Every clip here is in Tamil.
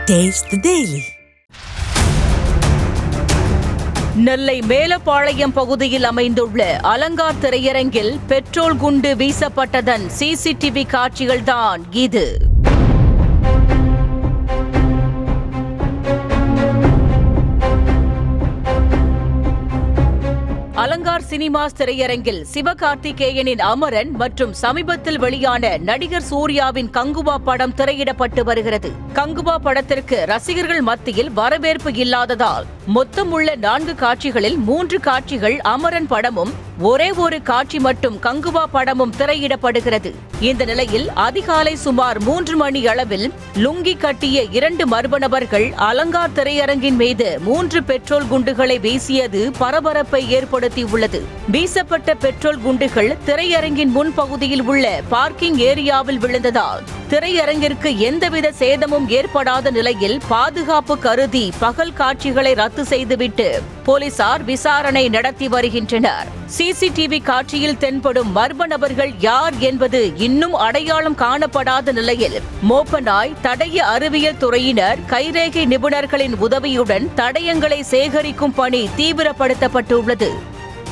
Taste the Daily. நெல்லை மேலப்பாளையம் பகுதியில் அமைந்துள்ள அலங்கார் திரையரங்கில் பெட்ரோல் குண்டு வீசப்பட்டதன் சிசிடிவி காட்சிகள்தான் இது. அலங்கார் சினிமாஸ் திரையரங்கில் சிவகார்த்திகேயனின் அமரன் மற்றும் சமீபத்தில் வெளியான நடிகர் சூர்யாவின் கங்குவா படம் திரையிடப்பட்டு வருகிறது. கங்குவா படத்திற்கு ரசிகர்கள் மத்தியில் வரவேற்பு இல்லாததால் மொத்தம் உள்ள 4 காட்சிகளில் 3 காட்சிகள் அமரன் படமும் ஒரே ஒரு காட்சி மட்டும் கங்குவா படமும் திரையிடப்படுகிறது. இந்த நிலையில் அதிகாலை சுமார் 3 மணி அளவில் லுங்கி கட்டிய 2 மர்ம நபர்கள் அலங்கார் திரையரங்கின் மீது 3 பெட்ரோல் குண்டுகளை வீசியது பரபரப்பை ஏற்படுத்தியுள்ளது. வீசப்பட்ட பெட்ரோல் குண்டுகள் திரையரங்கின் முன்பகுதியில் உள்ள பார்க்கிங் ஏரியாவில் விழுந்ததால் திரையரங்கிற்கு எந்தவித சேதமும் ஏற்படாத நிலையில் பாதுகாப்பு கருதி பகல் காட்சிகளை ரத்து செய்துவிட்டு போலீசார் விசாரணை நடத்தி வருகின்றனர். சிசிடிவி காட்சியில் தென்படும் மர்ம நபர்கள் யார் என்பது இன்னும் அடையாளம் காணப்படாத நிலையில் மோப்பநாய், தடய அறிவியல் துறையினர், கைரேகை நிபுணர்களின் உதவியுடன் தடயங்களை சேகரிக்கும் பணி தீவிரப்படுத்தப்பட்டுள்ளது.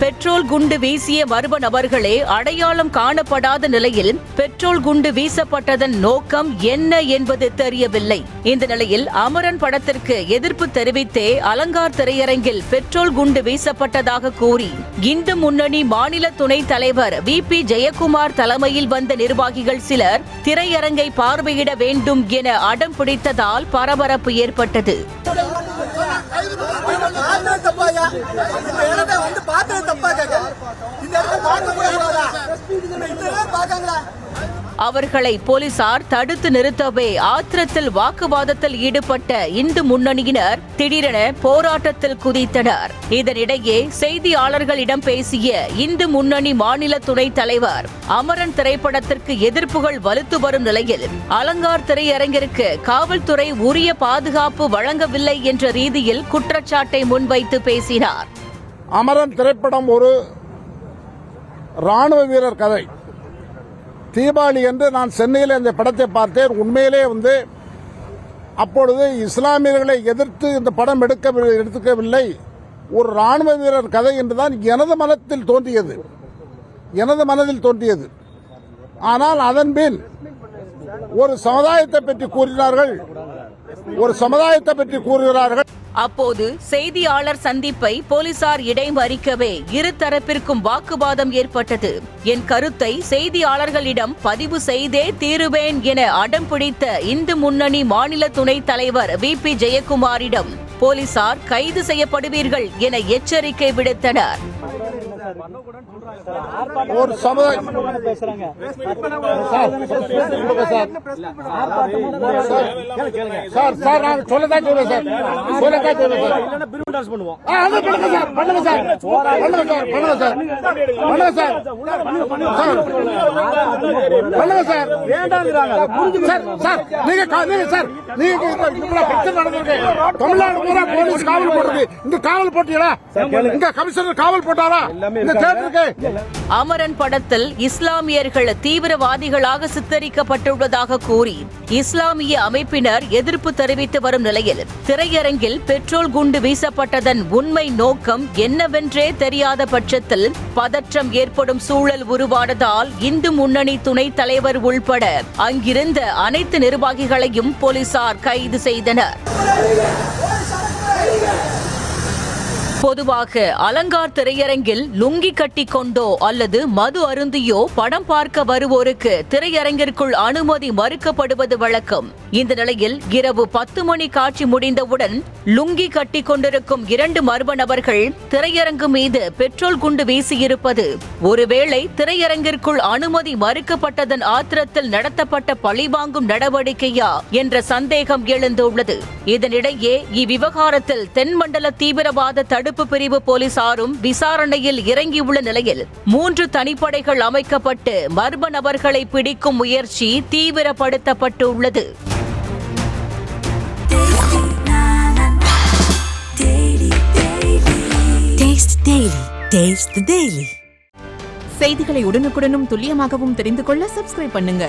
பெட்ரோல் குண்டு வீசிய மர்ம நபர்களே அடையாளம் காணப்படாத நிலையில் பெட்ரோல் குண்டு வீசப்பட்டதன் நோக்கம் என்ன என்பது தெரியவில்லை. இந்த நிலையில் அமரன் படத்திற்கு எதிர்ப்பு தெரிவித்தே அலங்கார் திரையரங்கில் பெட்ரோல் குண்டு வீசப்பட்டதாக கூறி இந்து முன்னணி மாநில துணைத் தலைவர் VP ஜெயக்குமார் தலைமையில் வந்த நிர்வாகிகள் சிலர் திரையரங்கை பார்வையிட வேண்டும் என அடம் பிடித்ததால் பரபரப்பு ஏற்பட்டது. அவர்களை போலீசார் தடுத்து நிறுத்தவே ஆத்திரத்தில் வாக்குவாதத்தில் ஈடுபட்ட இந்து முன்னணியினர் திடீரென போராட்டத்தில் குதித்தனர். இதனிடையே செய்தியாளர்களிடம் பேசிய இந்து முன்னணி மாநில துணைத் தலைவர் அமரன் திரைப்படத்திற்கு எதிர்ப்புகள் வலுத்து வரும் நிலையில் அலங்கார் திரையரங்கிற்கு காவல்துறை உரிய பாதுகாப்பு வழங்கவில்லை என்ற ரீதியில் குற்றச்சாட்டை முன்வைத்து பேசினார். அமரன் திரைப்படம் ஒரு ராணுவ வீரர் கதை. தீபாவளி என்று நான் சென்னையில் இந்த படத்தை பார்த்தேன். உண்மையிலே அப்பொழுது இஸ்லாமியர்களை எதிர்த்து இந்த படம் எடுக்கவில்லை, ஒரு ராணுவ வீரர் கதை என்றுதான் எனது மனதில் தோன்றியது. ஆனால் அதன்பின் ஒரு சமுதாயத்தை பற்றி கூறுகிறார்கள். அப்போது செய்தியாளர் சந்திப்பை போலீசார் இடைமறிக்கவே இரு தரப்பிற்கும் வாக்குவாதம் ஏற்பட்டது. என் கருத்தை செய்தியாளர்களிடம் பதிவு செய்தே தீருவேன் என அடம் பிடித்த இந்து முன்னணி மாநில துணைத் தலைவர் VP ஜெயக்குமாரிடம் போலீசார் கைது செய்யப்படுவீர்கள் என எச்சரிக்கை விடுத்தனர். ஒரு சமுதாயம் தமிழ்நாடு பூரா போலீஸ் காவல் போடுறது, இங்க காவல் போட்டீங்களா? இங்க கமிஷனர் காவல் போட்டாரா? அமரன் படத்தில் இஸ்லாமியர்கள் தீவிரவாதிகளாக சித்தரிக்கப்பட்டுள்ளதாக கூறி இஸ்லாமிய அமைப்பினர் எதிர்ப்பு தெரிவித்து வரும் நிலையில் திரையரங்கில் பெட்ரோல் குண்டு வீசப்பட்டதன் உண்மை நோக்கம் என்னவென்றே தெரியாத பட்சத்தில் பதற்றம் ஏற்படும் சூழல் உருவானதால் இந்து முன்னணி துணைத் தலைவர் உள்பட அங்கிருந்த அனைத்து நிர்வாகிகளையும் போலீசார் கைது செய்தனர். பொதுவாக அலங்கார் திரையரங்கில் லுங்கி கட்டிக்கொண்டோ அல்லது மது அருந்தியோ படம் பார்க்க வருவோருக்கு திரையரங்கிற்குள் அனுமதி மறுக்கப்படுவது வழக்கம். இந்த நிலையில் இரவு 10 மணி காட்சி முடிந்தவுடன் லுங்கி கட்டிக் கொண்டிருக்கும் 2 மர்ம நபர்கள் திரையரங்கு மீது பெட்ரோல் குண்டு வீசியிருப்பது ஒருவேளை திரையரங்கிற்குள் அனுமதி மறுக்கப்பட்டதன் ஆத்திரத்தில் நடத்தப்பட்ட பழிவாங்கும் நடவடிக்கையா என்ற சந்தேகம் எழுந்துள்ளது. இதனிடையே இவ்விவகாரத்தில் தென்மண்டல தீவிரவாத தடுப்பு பிரிவு போலீசாரும் விசாரணையில் இறங்கியுள்ள நிலையில் 3 தனிப்படைகள் அமைக்கப்பட்டு மர்ம நபர்களை பிடிக்கும் முயற்சி தீவிரப்படுத்தப்பட்டுள்ளது. Taste the Daily. செய்திகளை உடனுக்குடனும் துல்லியமாகவும் தெரிந்து கொள்ள சப்ஸ்கிரைப் பண்ணுங்க.